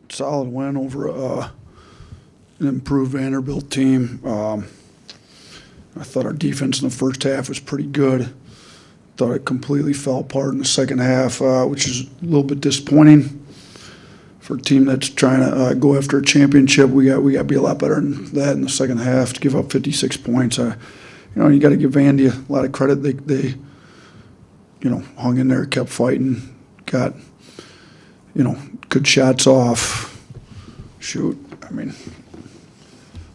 solid win over an improved Vanderbilt team. I thought our defense in the first half was pretty good. Thought it completely fell apart in the second half, which is a little bit disappointing for a team that's trying to go after a championship. We got to be a lot better than that in the second half to give up 56 points. You got to give Vandy a lot of credit. They hung in there, kept fighting, got good shots off. Shoot,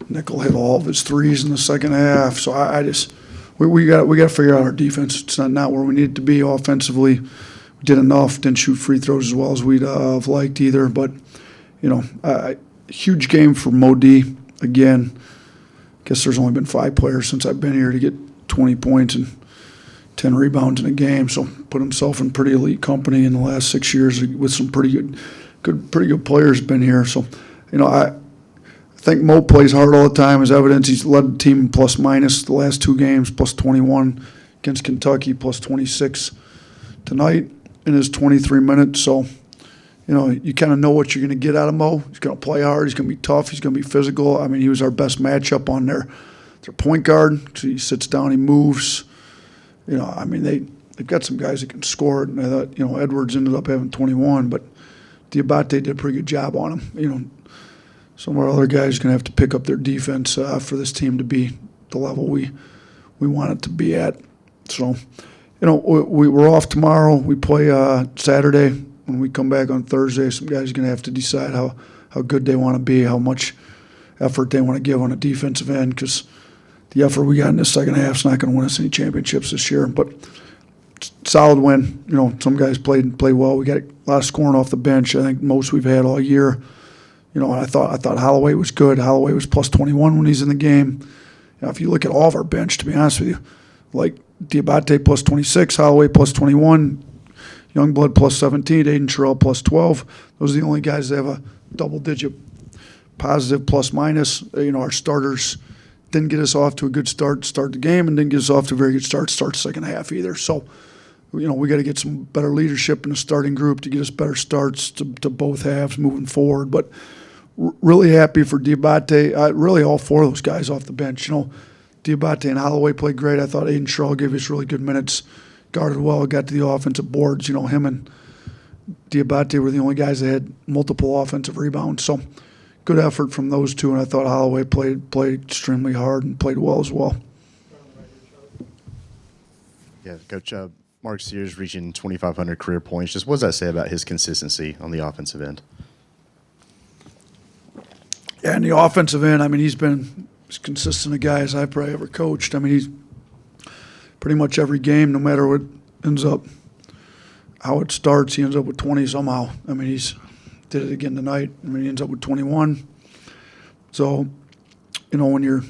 Nickel hit all of his threes in the second half. So we got to figure out our defense. It's not where we need it to be offensively. We did enough. Didn't shoot free throws as well as we'd have liked either. But huge game for Mo D again. Guess there's only been 5 players since I've been here to get 20 points and 10 rebounds in a game. So put himself in pretty elite company in the last 6 years with some pretty good players been here. So I think Mo plays hard all the time. As evidence, he's led the team in plus minus the last 2 games, plus 21 against Kentucky, plus 26 tonight in his 23 minutes. So, you kind of know what you're going to get out of Mo. He's going to play hard. He's going to be tough. He's going to be physical. He was our best matchup on their point guard. So he sits down, he moves. They've got some guys that can score. And I thought, Edwards ended up having 21, but Diabate did a pretty good job on him. Some of our other guys are going to have to pick up their defense for this team to be the level we want it to be at. So, we're off tomorrow. We play Saturday. When we come back on Thursday, some guys are going to have to decide how good they want to be, how much effort they want to give on a defensive end, because the effort we got in the second half is not going to win us any championships this year. But solid win. Some guys played well. We got a lot of scoring off the bench. I think most we've had all year. I thought Holloway was good. Holloway was plus 21 when he's in the game. If you look at all of our bench, to be honest with you, like Diabate plus 26, Holloway plus 21, Youngblood plus 17, Aiden Sherrill plus 12. Those are the only guys that have a double-digit positive plus minus. Our starters didn't get us off to a good start to start the game and didn't get us off to a very good start the second half either. So, we got to get some better leadership in the starting group to get us better starts to both halves moving forward. But really happy for Diabate. Really all 4 of those guys off the bench. Diabate and Holloway played great. I thought Aiden Sherrill gave us really good minutes, guarded well, got to the offensive boards. Him and Diabate were the only guys that had multiple offensive rebounds. So good effort from those 2, and I thought Holloway played extremely hard and played well as well. Yeah, Coach, Mark Sears reaching 2,500 career points. Just what does that say about his consistency on the offensive end? Yeah, in the offensive end, he's been as consistent a guy as I've probably ever coached. He's pretty much every game, no matter what ends up, how it starts, he ends up with 20 somehow. He's did it again tonight. He ends up with 21. So, when you're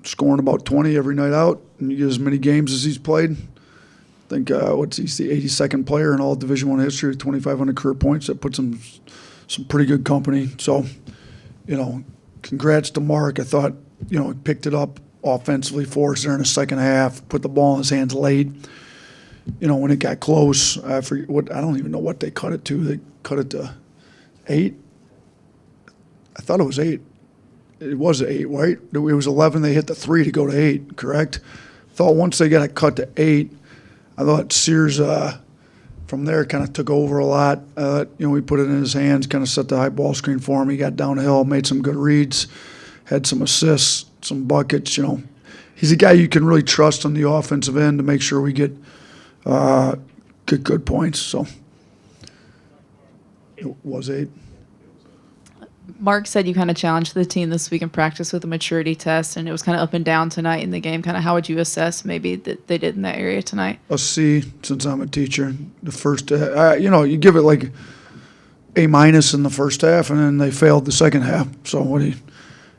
scoring about 20 every night out and you get as many games as he's played, I think he's the 82nd player in all Division I history with 2,500 career points. That puts him some pretty good company. So, congrats to Mark. I thought, he picked it up offensively for us there in the second half, put the ball in his hands late. When it got close, I don't even know what they cut it to. They cut it to 8. I thought it was 8. It was 8, right? It was 11. They hit the 3 to go to 8, correct? Thought once they got it cut to 8, I thought Sears from there kind of took over a lot. We put it in his hands, kind of set the high ball screen for him. He got downhill, made some good reads, had some assists, some buckets. He's a guy you can really trust on the offensive end to make sure we get good points. So it was 8. Mark said you kind of challenged the team this week in practice with a maturity test, and it was kind of up and down tonight in the game. Kind of how would you assess maybe that they did in that area tonight? A C, since I'm a teacher. The first, you give it like A- in the first half, and then they failed the second half. So what do you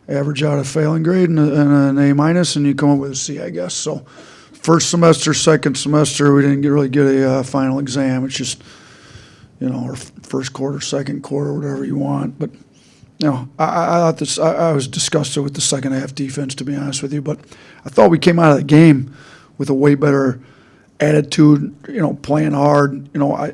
average out a failing grade and an A-, and you come up with a C, I guess. So first semester, second semester, we didn't really get a final exam. It's just, or first quarter, second quarter, whatever you want. But I thought I was disgusted with the second half defense, to be honest with you. But I thought we came out of the game with a way better attitude, playing hard. I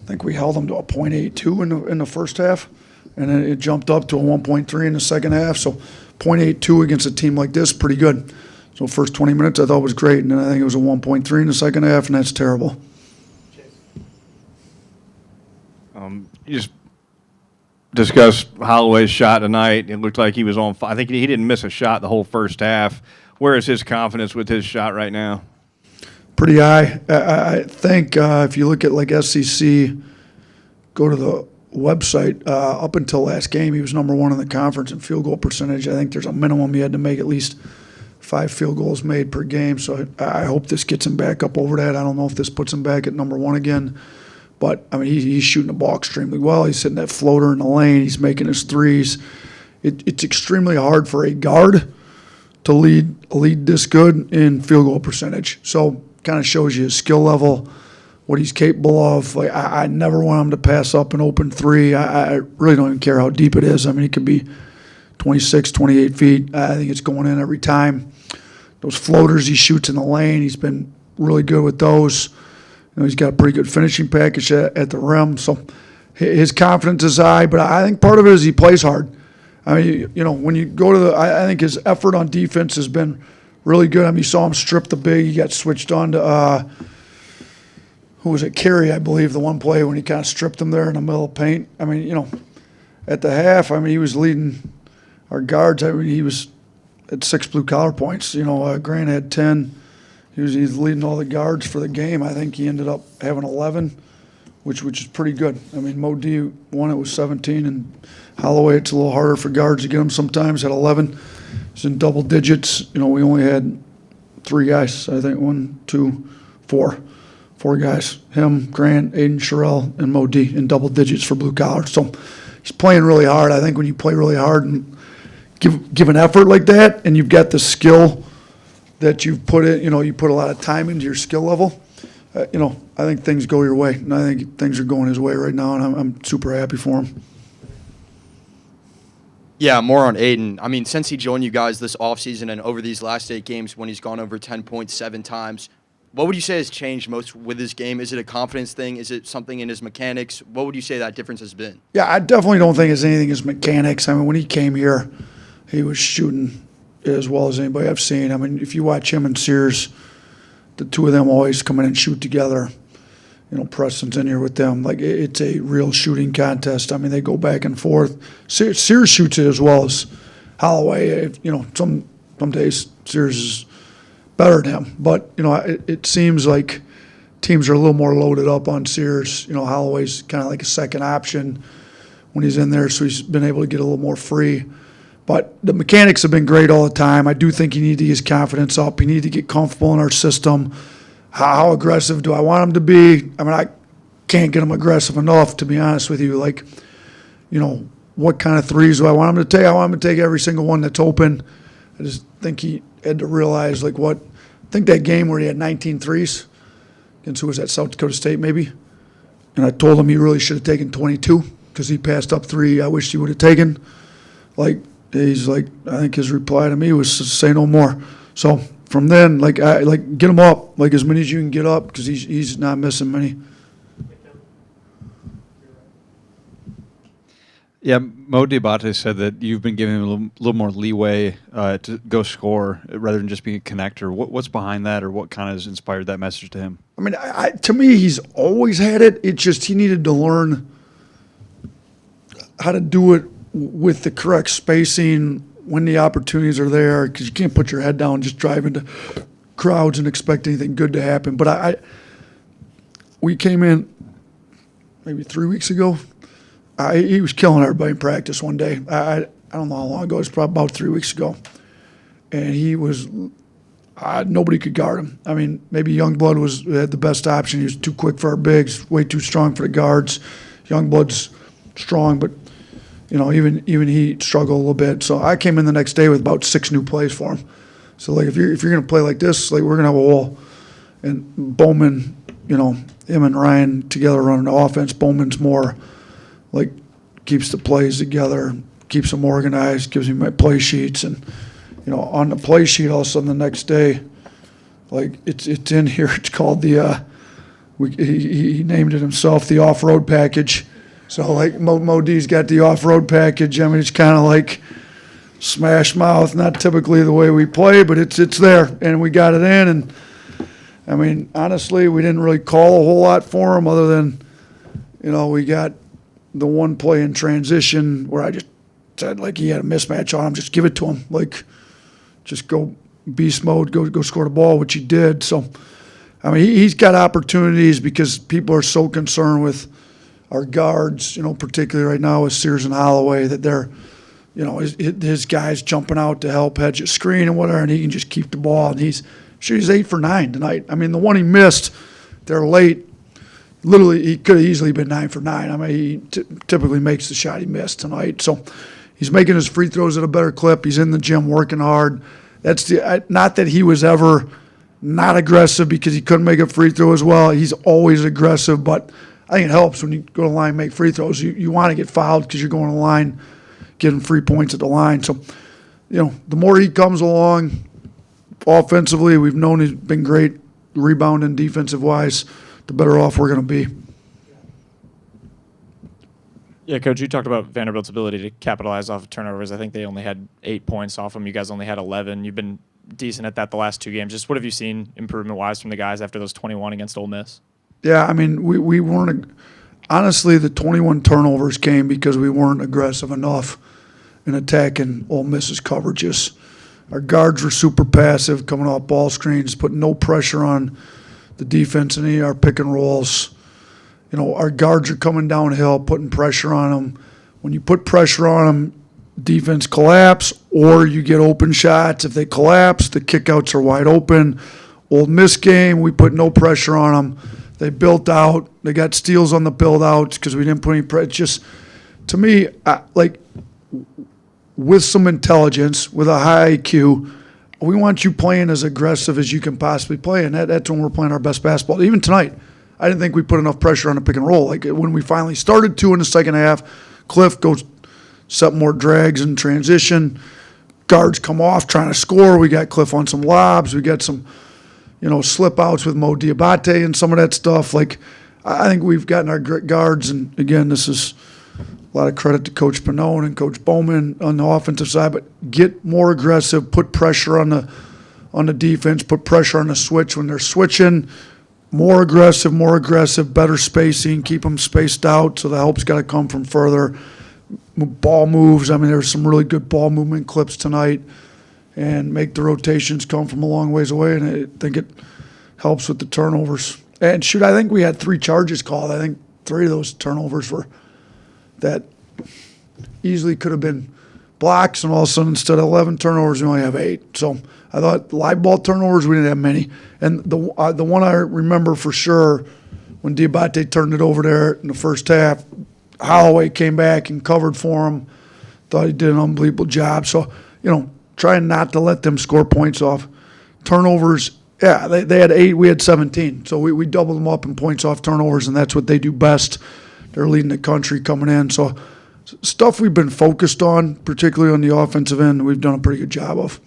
think we held them to a .82 in the first half, and then it jumped up to a 1.3 in the second half. So .82 against a team like this, pretty good. So first 20 minutes I thought was great, and then I think it was a 1.3 in the second half, and that's terrible. You just discussed Holloway's shot tonight. It looked like he was on fire. I think he didn't miss a shot the whole first half. Where is his confidence with his shot right now? Pretty high. I think if you look at like SEC, go to the website, up until last game, he was number 1 in the conference in field goal percentage. I think there's a minimum he had to make at least 5 field goals made per game. So I hope this gets him back up over that. I don't know if this puts him back at number 1 again. But, I mean, he's shooting the ball extremely well. He's hitting that floater in the lane. He's making his threes. It's extremely hard for a guard to lead this good in field goal percentage. So kind of shows you his skill level, what he's capable of. Like I never want him to pass up an open three. I really don't even care how deep it is. I mean, it could be 26, 28 feet. I think it's going in every time. Those floaters he shoots in the lane, he's been really good with those. You know, he's got a pretty good finishing package at the rim. So his confidence is high, but I think part of it is he plays hard. I mean, you know, when you go to I think his effort on defense has been really good. I mean, you saw him strip the big. He got switched on to, who was it, Carey, I believe, the one play when he kind of stripped him there in the middle of paint. I mean, you know, at the half, I mean, he was leading our guards. I mean, he was at 6 blue-collar points. You know, Grant had 10. He's leading all the guards for the game. I think he ended up having 11, which is pretty good. I mean, Mo D won it with 17, and Holloway, it's a little harder for guards to get him sometimes at 11. He's in double digits. You know, we only had 3 guys, I think, 1, 2, 4. 4 guys. Him, Grant, Aiden Sherrill, and Mo D in double digits for blue collar. So he's playing really hard. I think when you play really hard and give an effort like that, and you've got the skill that you've put in, you know, you put a lot of time into your skill level, you know, I think things go your way. And I think things are going his way right now, and I'm super happy for him. Yeah, more on Aiden. I mean, since he joined you guys this offseason and over these last 8 games when he's gone over 10 points 7 times, what would you say has changed most with his game? Is it a confidence thing? Is it something in his mechanics? What would you say that difference has been? Yeah, I definitely don't think it's anything his mechanics. I mean, when he came here, he was shooting as well as anybody I've seen. I mean, if you watch him and Sears, the two of them always come in and shoot together. You know, Preston's in here with them. Like, it's a real shooting contest. I mean, they go back and forth. Sears shoots it as well as Holloway. You know, some days Sears is better than him. But, you know, it seems like teams are a little more loaded up on Sears. You know, Holloway's kind of like a second option when he's in there, so he's been able to get a little more free. But the mechanics have been great all the time. I do think you need to get his confidence up. You need to get comfortable in our system. How aggressive do I want him to be? I mean, I can't get him aggressive enough, to be honest with you. Like, you know, what kind of threes do I want him to take? I want him to take every single one that's open. I just think he had to realize, like, I think that game where he had 19 threes against, who was that, South Dakota State maybe? And I told him he really should have taken 22 because he passed up 3 I wished he would have taken. Like, he's like, I think his reply to me was to say no more. So from then, like, get him up, like, as many as you can get up, because he's not missing many. Yeah, Mo Diabate said that you've been giving him a little more leeway to go score rather than just being a connector. What's behind that, or what kind of has inspired that message to him? I mean, to me, he's always had it. It's just he needed to learn how to do it with the correct spacing when the opportunities are there, because you can't put your head down and just drive into crowds and expect anything good to happen. But we came in maybe 3 weeks ago. He was killing everybody in practice one day. I don't know how long ago. It was probably about 3 weeks ago. And he was nobody could guard him. I mean, maybe Youngblood had the best option. He was too quick for our bigs, way too strong for the guards. Youngblood's strong, but you know, even he struggled a little bit. So I came in the next day with about 6 new plays for him. So, like, if you're going to play like this, like, we're going to have a wall. And Bowman, you know, him and Ryan together running the offense. Bowman's more, like, keeps the plays together, keeps them organized, gives me my play sheets. And, you know, on the play sheet, all of a sudden the next day, like, it's in here. It's called the he named it himself the off-road package. So like Mo D's got the off-road package. I mean, it's kind of like smash mouth, not typically the way we play, but it's there, and we got it in. And I mean, honestly, we didn't really call a whole lot for him other than, we got the one play in transition where I just said, like, he had a mismatch on him, just give it to him. Like, just go beast mode, go score the ball, which he did. So, I mean, he's got opportunities because people are so concerned with our guards, particularly right now with Sears and Holloway, that they're, his guys jumping out to help hedge a screen and whatever, and he can just keep the ball. And he's 8 for 9 tonight. I mean, the one he missed, they're late. Literally, he could have easily been 9 for 9. I mean, he typically makes the shot he missed tonight. So he's making his free throws at a better clip. He's in the gym working hard. That's not that he was ever not aggressive because he couldn't make a free throw as well. He's always aggressive, but I think it helps when you go to the line and make free throws. You want to get fouled because you're going to the line, getting free points at the line. So, the more he comes along offensively, we've known he's been great rebounding defensive-wise, the better off we're going to be. Yeah, Coach, you talked about Vanderbilt's ability to capitalize off of turnovers. I think they only had 8 points off them. You guys only had 11. You've been decent at that the last 2 games. Just what have you seen improvement-wise from the guys after those 21 against Ole Miss? Yeah, I mean, we weren't – honestly, the 21 turnovers came because we weren't aggressive enough in attacking Ole Miss's coverages. Our guards were super passive, coming off ball screens, putting no pressure on the defense in any of our pick and rolls. Our guards are coming downhill, putting pressure on them. When you put pressure on them, defense collapse, or you get open shots. If they collapse, the kickouts are wide open. Ole Miss game, we put no pressure on them. They built out. They got steals on the build-outs because we didn't put any pressure. It's just, to me, with some intelligence, with a high IQ, we want you playing as aggressive as you can possibly play, and that's when we're playing our best basketball. Even tonight, I didn't think we put enough pressure on the pick and roll. Like when we finally started to in the second half, Cliff goes set more drags in transition. Guards come off trying to score. We got Cliff on some lobs. We got some, slip outs with Mo Diabate and some of that stuff. Like I think we've gotten our guards, and again, this is a lot of credit to Coach Pannone and Coach Bowman on the offensive side, but get more aggressive, put pressure on the defense, put pressure on the switch when they're switching. More aggressive, better spacing, keep them spaced out, so the help's got to come from further. Ball moves, I mean, there's some really good ball movement clips tonight, and make the rotations come from a long ways away, and I think it helps with the turnovers. And shoot, I think we had 3 charges called. I think 3 of those turnovers were that easily could have been blocks, and all of a sudden instead of 11 turnovers, we only have 8. So I thought live ball turnovers, we didn't have many. And the one I remember for sure, when Diabate turned it over there in the first half, Holloway came back and covered for him. Thought he did an unbelievable job. So, trying not to let them score points off. Turnovers, yeah, they had 8, we had 17. So we doubled them up in points off turnovers, and that's what they do best. They're leading the country coming in. So stuff we've been focused on, particularly on the offensive end, we've done a pretty good job of.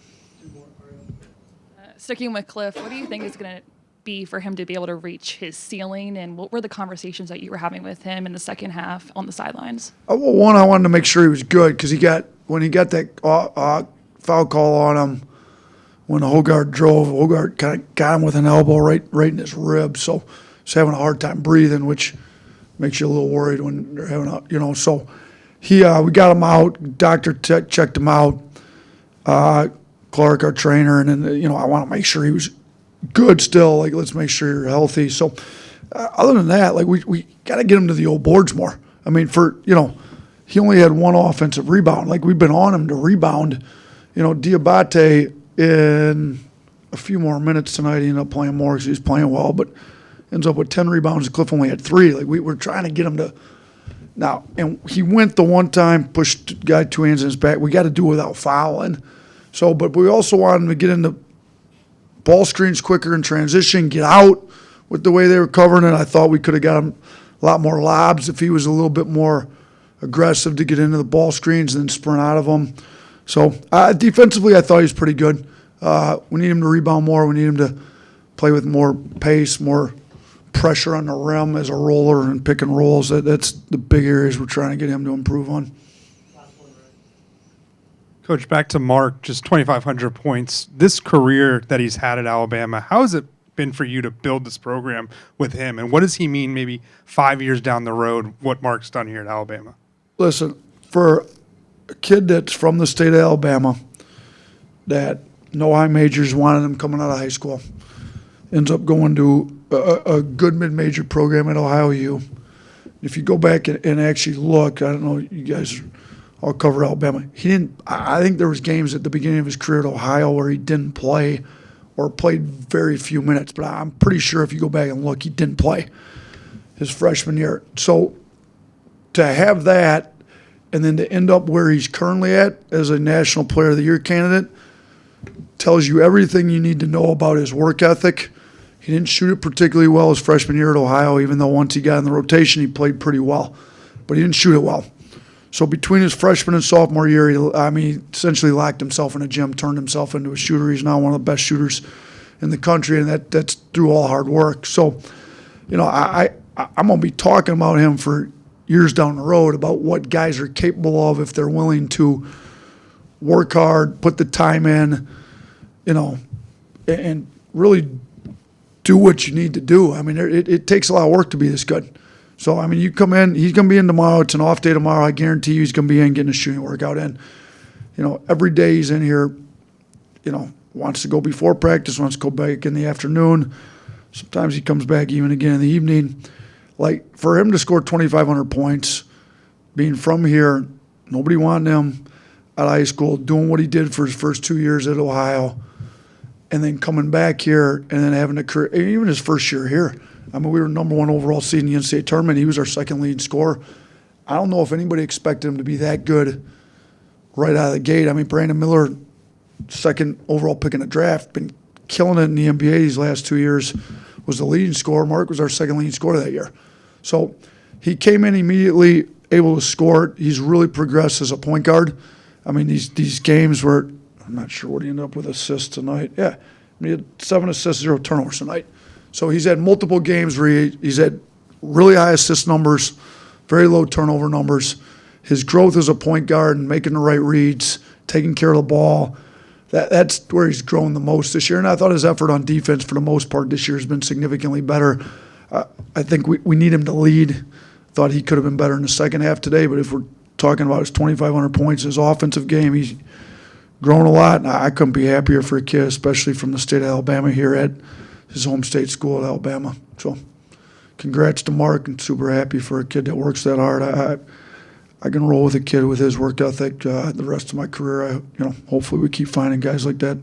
Sticking with Cliff, what do you think is going to be for him to be able to reach his ceiling, and what were the conversations that you were having with him in the second half on the sidelines? Well, one, I wanted to make sure he was good because when he got that foul call on him, when Hogarth drove, Hogarth kind of got him with an elbow right in his rib, so he's having a hard time breathing, which makes you a little worried when they're having so we got him out. Doctor checked him out. Clark, our trainer, and then I want to make sure he was good still. Like, let's make sure you're healthy. So, other than that, like we got to get him to the old boards more. I mean, he only had 1 offensive rebound. Like, we've been on him to rebound. Diabate in a few more minutes tonight, he ended up playing more because he was playing well, but ends up with 10 rebounds. Cliff only had 3. Like, we're trying to get him to now. And he went the one time, pushed the guy 2 hands in his back. We got to do it without fouling. So, but we also wanted him to get into ball screens quicker in transition, get out with the way they were covering it. I thought we could have got him a lot more lobs if he was a little bit more aggressive to get into the ball screens and then sprint out of them. So, defensively, I thought he was pretty good. We need him to rebound more. We need him to play with more pace, more pressure on the rim as a roller and pick and rolls. That's the big areas we're trying to get him to improve on. Coach, back to Mark, just 2,500 points. This career that he's had at Alabama, how has it been for you to build this program with him? And what does he mean maybe 5 years down the road, what Mark's done here at Alabama? Listen, for a kid that's from the state of Alabama, that no high majors wanted him coming out of high school, ends up going to a good mid-major program at Ohio U. If you go back and actually look, I don't know, you guys all cover Alabama. He didn't. I think there was games at the beginning of his career at Ohio where he didn't play or played very few minutes. But I'm pretty sure if you go back and look, he didn't play his freshman year. So to have that and then to end up where he's currently at as a National Player of the Year candidate tells you everything you need to know about his work ethic. He didn't shoot it particularly well his freshman year at Ohio, even though once he got in the rotation, he played pretty well. But he didn't shoot it well. So between his freshman and sophomore year, he essentially locked himself in a gym, turned himself into a shooter. He's now one of the best shooters in the country, and that's through all hard work. So, I'm going to be talking about him for years down the road about what guys are capable of if they're willing to work hard, put the time in, and really do what you need to do. I mean, it takes a lot of work to be this good. So, you come in, he's going to be in tomorrow. It's an off day tomorrow. I guarantee you he's going to be in getting a shooting workout in. Every day he's in here, wants to go before practice, wants to go back in the afternoon. Sometimes he comes back even again in the evening. Like, for him to score 2,500 points, being from here, nobody wanted him at high school, doing what he did for his first 2 years at Ohio, and then coming back here and then having a career, even his first year here. We were number one overall seed in the NCAA tournament. He was our second leading scorer. I don't know if anybody expected him to be that good right out of the gate. Brandon Miller, second overall pick in the draft, been killing it in the NBA these last 2 years, was the leading scorer. Mark was our second leading scorer that year. So he came in immediately able to score. He's really progressed as a point guard. These games where, I'm not sure what he ended up with assists tonight. Yeah, he had 7 assists, 0 turnovers tonight. So he's had multiple games where he's had really high assist numbers, very low turnover numbers. His growth as a point guard and making the right reads, taking care of the ball, that's where he's grown the most this year. And I thought his effort on defense for the most part this year has been significantly better. I think we need him to lead. Thought he could have been better in the second half today, but if we're talking about his 2,500 points, his offensive game, he's grown a lot. And I couldn't be happier for a kid, especially from the state of Alabama here at his home state school at Alabama. So congrats to Mark, and super happy for a kid that works that hard. I can roll with a kid with his work ethic the rest of my career. Hopefully we keep finding guys like that.